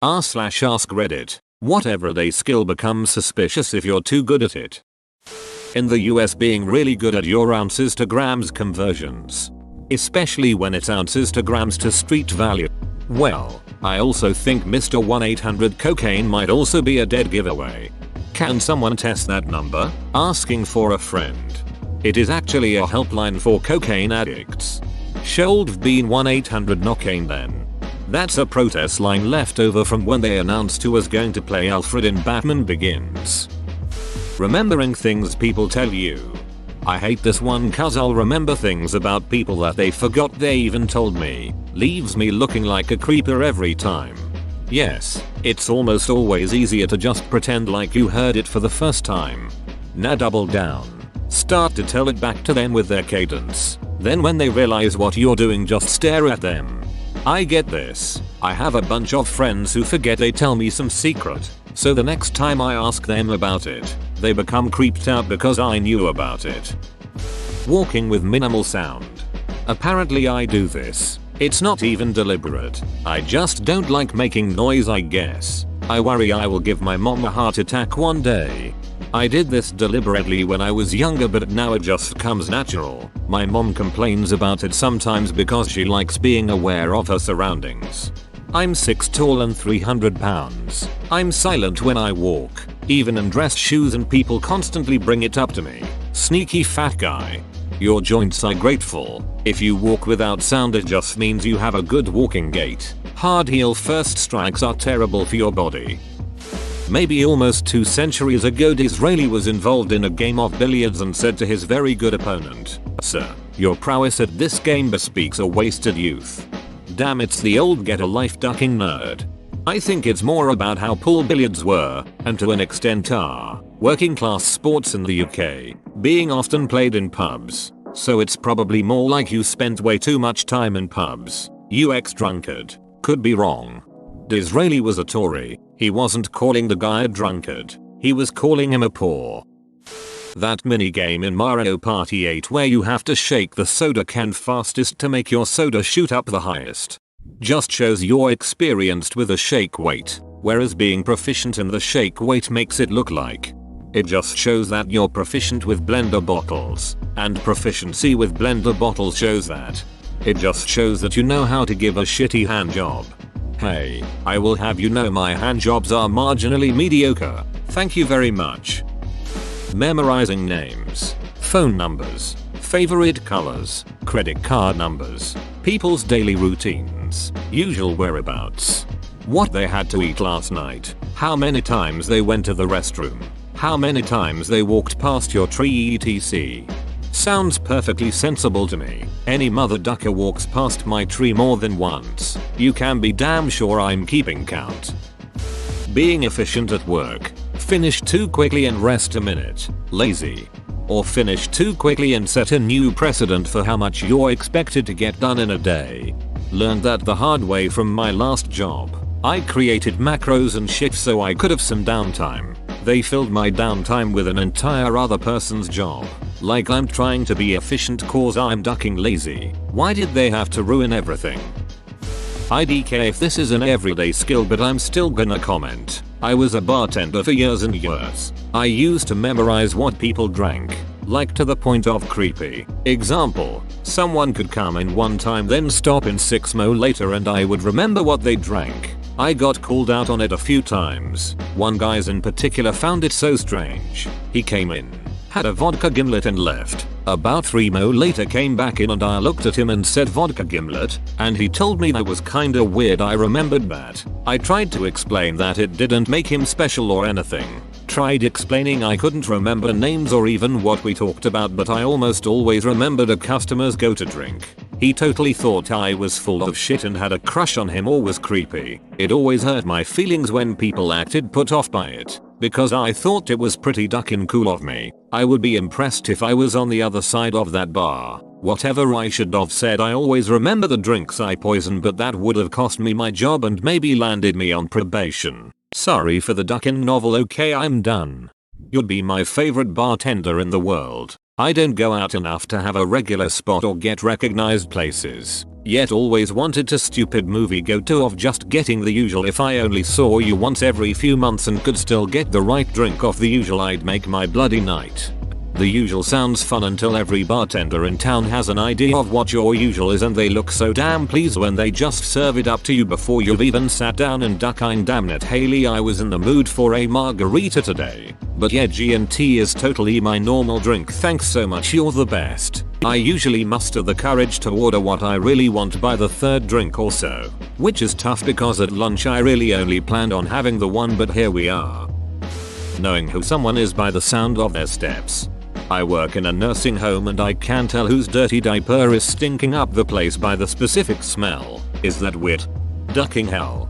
r/ask Reddit. What everyday skill becomes suspicious if you're too good at it? In the US, being really good at your ounces to grams conversions. Especially when it's ounces to grams to street value. Well, I also think Mr. 1-800-COCAINE might also be a dead giveaway. Can someone test that number? Asking for a friend. It is actually a helpline for cocaine addicts. Should've been 1-800-NOCAINE then. That's a protest line left over from when they announced who was going to play Alfred in Batman Begins. Remembering things people tell you. I hate this one cause I'll remember things about people that they forgot they even told me. Leaves me looking like a creeper every time. Yes, it's almost always easier to just pretend like you heard it for the first time. Now double down. Start to tell it back to them with their cadence. Then when they realize what you're doing, just stare at them. I get this. I have a bunch of friends who forget they tell me some secret. So the next time I ask them about it, they become creeped out because I knew about it. Walking with minimal sound. Apparently I do this. It's not even deliberate. I just don't like making noise, I guess. I worry I will give my mom a heart attack one day. I did this deliberately when I was younger, but now it just comes natural. My mom complains about it sometimes because she likes being aware of her surroundings. I'm 6 tall and 300 pounds. I'm silent when I walk, even in dress shoes, and people constantly bring it up to me. Sneaky fat guy. Your joints are grateful. If you walk without sound, it just means you have a good walking gait. Hard heel first strikes are terrible for your body. Maybe almost 2 centuries ago, Disraeli was involved in a game of billiards and said to his very good opponent, "Sir, your prowess at this game bespeaks a wasted youth." Damn, it's the old get a life ducking nerd. I think it's more about how pool billiards were, and to an extent are, working class sports in the UK, being often played in pubs. So it's probably more like you spent way too much time in pubs. You ex-drunkard. Could be wrong. Disraeli was a Tory. He wasn't calling the guy a drunkard. He was calling him a poor. That minigame in Mario Party 8 where you have to shake the soda can fastest to make your soda shoot up the highest. Just shows you're experienced with a shake weight, whereas being proficient in the shake weight makes it look like. It just shows that you're proficient with blender bottles, and proficiency with blender bottles shows that. It just shows that you know how to give a shitty hand job. Hey, I will have you know my hand jobs are marginally mediocre. Thank you very much. Memorizing names, phone numbers, favorite colors, credit card numbers, people's daily routines, usual whereabouts, what they had to eat last night, how many times they went to the restroom, how many times they walked past your tree, etc. Sounds perfectly sensible to me. Any mother ducker walks past my tree more than once. You can be damn sure I'm keeping count. Being efficient at work. Finish too quickly and rest a minute. Lazy. Or finish too quickly and set a new precedent for how much you're expected to get done in a day. Learned that the hard way from my last job. I created macros and shifts so I could have some downtime. They filled my downtime with an entire other person's job. Like I'm trying to be efficient cause I'm ducking lazy. Why did they have to ruin everything? IDK if this is an everyday skill, but I'm still gonna comment. I was a bartender for years and years. I used to memorize what people drank, like to the point of creepy. Example, someone could come in one time then stop in 6 mo later and I would remember what they drank. I got called out on it a few times. One guy's in particular found it so strange. He came in, had a vodka gimlet and left. About 3 mo later came back in and I looked at him and said vodka gimlet, and he told me that was kinda weird. I remembered that. I tried to explain that it didn't make him special or anything. Tried explaining I couldn't remember names or even what we talked about, but I almost always remembered a customer's go-to drink. He totally thought I was full of shit and had a crush on him or was creepy. It always hurt my feelings when people acted put off by it, because I thought it was pretty duckin' cool of me. I would be impressed if I was on the other side of that bar. Whatever I should have said, I always remember the drinks I poisoned, but that would have cost me my job and maybe landed me on probation. Sorry for the duckin' novel. Okay, I'm done. You'd be my favorite bartender in the world. I don't go out enough to have a regular spot or get recognized places. yet always wanted to stupid movie go-to of just getting the usual. If I only saw you once every few months and could still get the right drink off the usual, I'd make my bloody night. The usual sounds fun until every bartender in town has an idea of what your usual is and they look so damn pleased when they just serve it up to you before you've even sat down and ducking. Damn it, Haley, I was in the mood for a margarita today. But yeah, G&T is totally my normal drink. Thanks so much, you're the best. I usually muster the courage to order what I really want by the third drink or so, which is tough because at lunch I really only planned on having the one, but here we are. Knowing who someone is by the sound of their steps. I work in a nursing home and I can tell whose dirty diaper is stinking up the place by the specific smell. Is that wit? Ducking hell.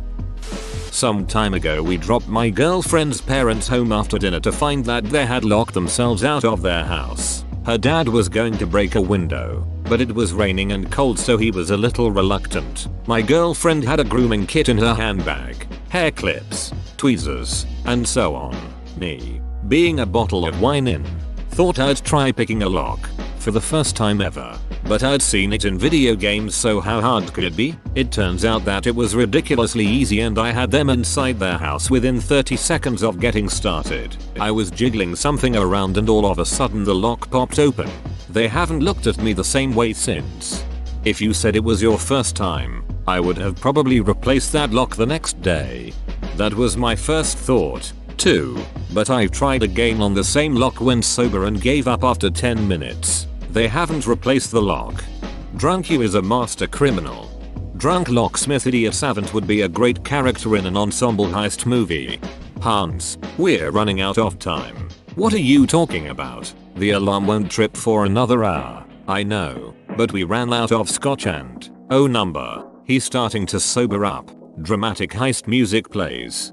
Some time ago we dropped my girlfriend's parents home after dinner to find that they had locked themselves out of their house. Her dad was going to break a window, but it was raining and cold so he was a little reluctant. My girlfriend had a grooming kit in her handbag, hair clips, tweezers, and so on. Me, being a bottle of wine in, thought I'd try picking a lock for the first time ever, but I'd seen it in video games, so how hard could it be? It turns out that it was ridiculously easy and I had them inside their house within 30 seconds of getting started. I was jiggling something around and all of a sudden the lock popped open. They haven't looked at me the same way since. If you said it was your first time, I would have probably replaced that lock the next day. That was my first thought too, but I tried again on the same lock when sober and gave up after 10 minutes. They haven't replaced the lock. Drunk you is a master criminal. Drunk locksmith idiot savant would be a great character in an ensemble heist movie. Hans, we're running out of time. What are you talking about? The alarm won't trip for another hour. I know, but we ran out of scotch and, oh number, he's starting to sober up. Dramatic heist music plays.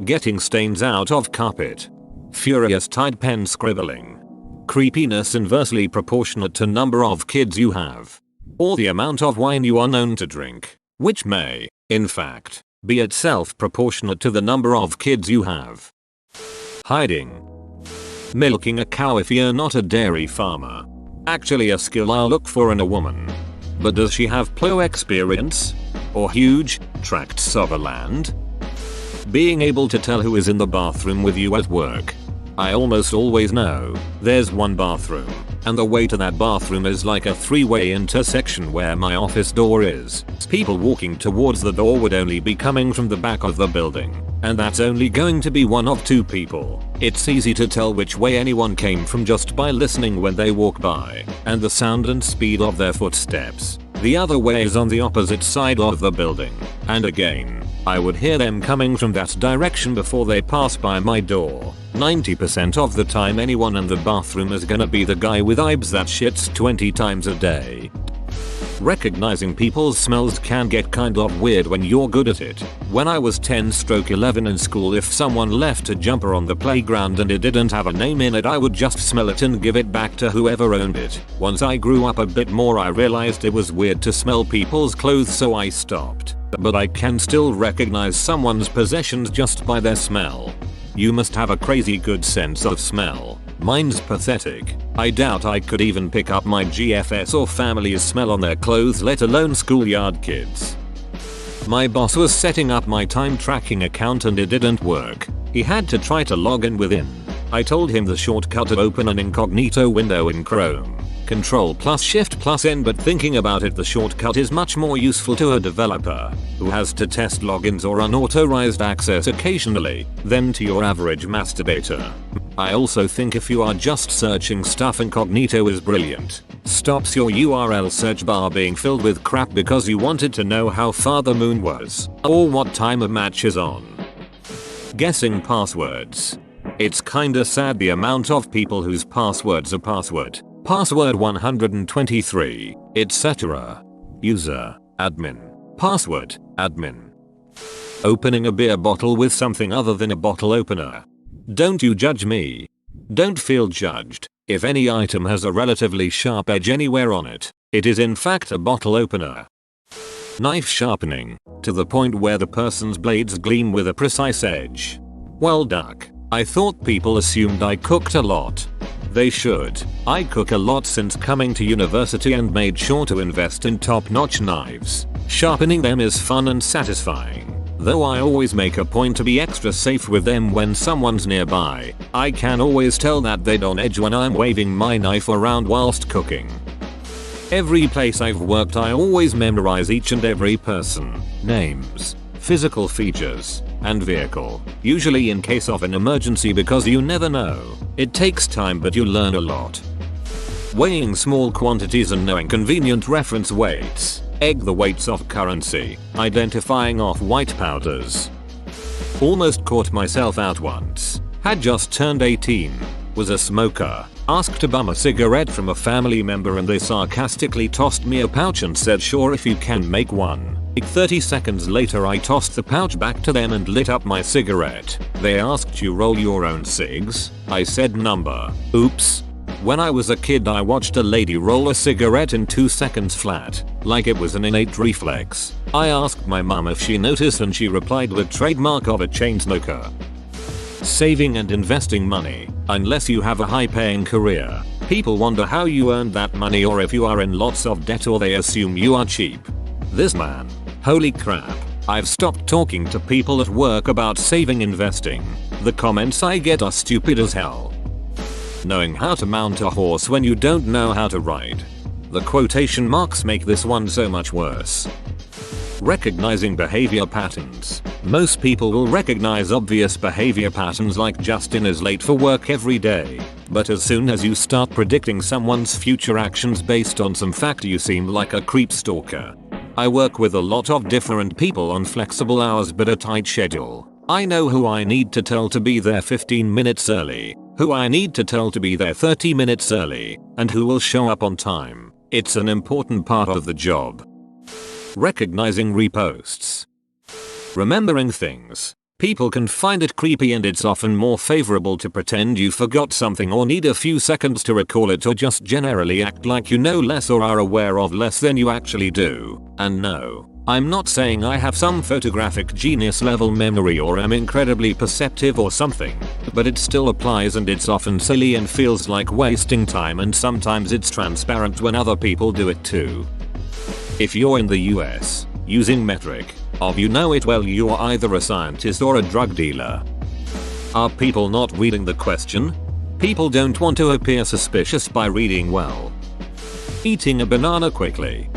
Getting stains out of carpet. Furious Tide pen scribbling. Creepiness inversely proportionate to number of kids you have. Or the amount of wine you are known to drink, which may, in fact, be itself proportionate to the number of kids you have. Hiding. Milking a cow if you're not a dairy farmer. Actually a skill I'll look for in a woman. But does she have plow experience? Or huge tracts of land? Being able to tell who is in the bathroom with you at work. I almost always know there's one bathroom, and the way to that bathroom is like a three-way intersection where my office door is. People walking towards the door would only be coming from the back of the building, and that's only going to be one of two people. It's easy to tell which way anyone came from just by listening when they walk by, and the sound and speed of their footsteps. The other way is on the opposite side of the building, and again, I would hear them coming from that direction before they pass by my door. 90% of the time anyone in the bathroom is gonna be the guy with ibs that shits 20 times a day. Recognizing people's smells can get kind of weird when you're good at it. When I was 10/11 in school, if someone left a jumper on the playground and it didn't have a name in it, I would just smell it and give it back to whoever owned it. Once I grew up a bit more, I realized it was weird to smell people's clothes, so I stopped. But I can still recognize someone's possessions just by their smell. You must have a crazy good sense of smell. Mine's pathetic. I doubt I could even pick up my GFS or family's smell on their clothes, let alone schoolyard kids. My boss was setting up my time tracking account and it didn't work. He had to try to log in within. I told him the shortcut to open an incognito window in Chrome. Ctrl+Shift+N, but thinking about it, the shortcut is much more useful to a developer who has to test logins or unauthorized access occasionally than to your average masturbator. I also think if you are just searching stuff, incognito is brilliant. Stops your URL search bar being filled with crap because you wanted to know how far the moon was or what time a match is on. Guessing passwords. It's kinda sad the amount of people whose passwords are password 123, etc. User, admin. Password, admin. Opening a beer bottle with something other than a bottle opener. Don't you judge me. Don't feel judged. If any item has a relatively sharp edge anywhere on it, it is in fact a bottle opener. Knife sharpening, to the point where the person's blades gleam with a precise edge. Well, duck. I thought people assumed I cooked a lot. They should. I cook a lot since coming to university and made sure to invest in top-notch knives. Sharpening them is fun and satisfying. Though I always make a point to be extra safe with them when someone's nearby. I can always tell that they don't edge when I'm waving my knife around whilst cooking. Every place I've worked I always memorize each and every person, names, physical features, and vehicle, usually in case of an emergency because you never know. It takes time but you learn a lot. Weighing small quantities and knowing convenient reference weights. Egg the weights of currency. Identifying off-white powders. Almost caught myself out once. Had just turned 18. Was a smoker. Asked to bum a cigarette from a family member and they sarcastically tossed me a pouch and said sure if you can make one. 30 seconds later I tossed the pouch back to them and lit up my cigarette. They asked you roll your own cigs? I said number. Oops. When I was a kid I watched a lady roll a cigarette in 2 seconds flat, like it was an innate reflex. I asked my mum if she noticed and she replied with trademark of a chain smoker. Saving and investing money. Unless you have a high-paying career, people wonder how you earned that money or if you are in lots of debt or they assume you are cheap. This man. Holy crap. I've stopped talking to people at work about saving investing. The comments I get are stupid as hell. Knowing how to mount a horse when you don't know how to ride. The quotation marks make this one so much worse. Recognizing behavior patterns. Most people will recognize obvious behavior patterns like Justin is late for work every day. But as soon as you start predicting someone's future actions based on some fact you seem like a creep stalker. I work with a lot of different people on flexible hours but a tight schedule. I know who I need to tell to be there 15 minutes early, who I need to tell to be there 30 minutes early, and who will show up on time. It's an important part of the job. Recognizing reposts. Remembering things. People can find it creepy and it's often more favorable to pretend you forgot something or need a few seconds to recall it or just generally act like you know less or are aware of less than you actually do. And no, I'm not saying I have some photographic genius level memory or am incredibly perceptive or something, but it still applies and it's often silly and feels like wasting time and sometimes it's transparent when other people do it too. If you're in the US, using metric of you know it well you're either a scientist or a drug dealer. Are people not reading the question? People don't want to appear suspicious by reading well. Eating a banana quickly.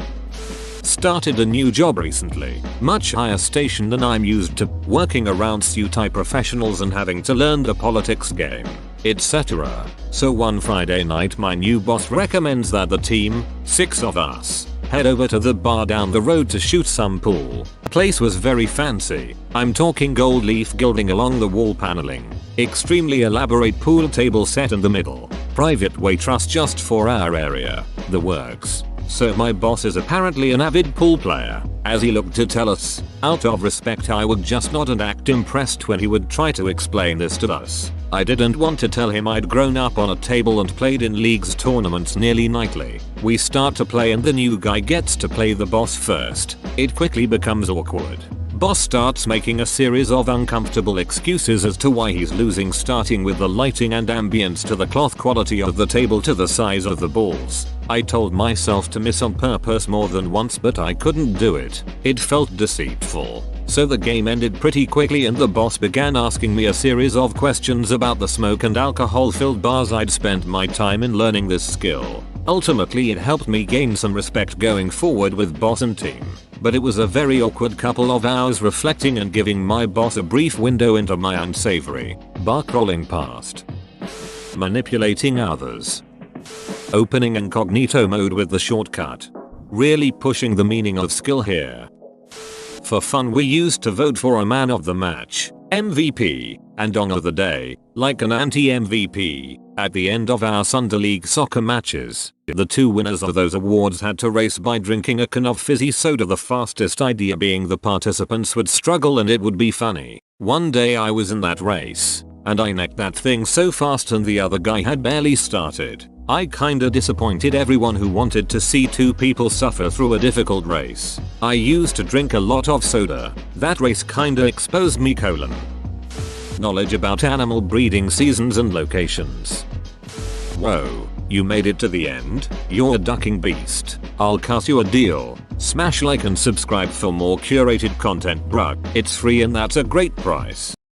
Started a new job recently, much higher station than I'm used to, working around suit-type professionals and having to learn the politics game, etc. So one Friday night my new boss recommends that the team, 6 of us, head over to the bar down the road to shoot some pool. The place was very fancy. I'm talking gold leaf gilding along the wall paneling, extremely elaborate pool table set in the middle, private waitress just for our area, the works. So my boss is apparently an avid pool player, as he looked to tell us. Out of respect I would just nod and act impressed when he would try to explain this to us. I didn't want to tell him I'd grown up on a table and played in leagues tournaments nearly nightly. We start to play and the new guy gets to play the boss first. It quickly becomes awkward. Boss starts making a series of uncomfortable excuses as to why he's losing, starting with the lighting and ambience to the cloth quality of the table to the size of the balls. I told myself to miss on purpose more than once but I couldn't do it. It felt deceitful. So the game ended pretty quickly and the boss began asking me a series of questions about the smoke and alcohol filled bars. I'd spent my time in learning this skill. Ultimately it helped me gain some respect going forward with boss and team. But it was a very awkward couple of hours reflecting and giving my boss a brief window into my unsavory bar crawling past. Manipulating others. Opening incognito mode with the shortcut. Really pushing the meaning of skill here. For fun we used to vote for a man of the match, MVP, and dong of the day, like an anti-MVP, at the end of our Sunday League soccer matches. The two winners of those awards had to race by drinking a can of fizzy soda, the fastest idea being the participants would struggle and it would be funny. One day I was in that race, and I necked that thing so fast and the other guy had barely started. I kinda disappointed everyone who wanted to see two people suffer through a difficult race. I used to drink a lot of soda. That race kinda exposed me : knowledge about animal breeding seasons and locations. Whoa, you made it to the end? You're a ducking beast. I'll cut you a deal. Smash like and subscribe for more curated content, bruh. It's free and that's a great price.